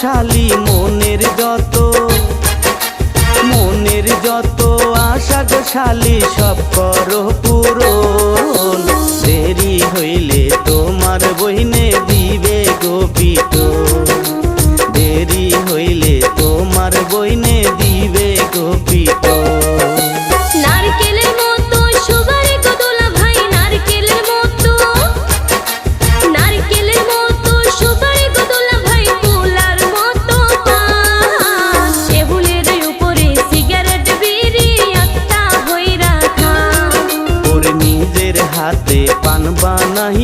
শালি মনের যত আশা গো শালি সব করো পূরণ। দেরি হইলে তোমার বহিনে দিবে গো পিটন, দেরি হইলে তোমার বহিনে দিবে গো পিটন। নারকেলের মতো সুবারে গো দোলা ভাই, নারকেলের মতো সুবারে গো দোলা ভাই, পোলার মতো পান। টেবিলের উপরে সিগারেট বিড়ি একটা হইরা খান। ওর নিজের হাতে পান বানাই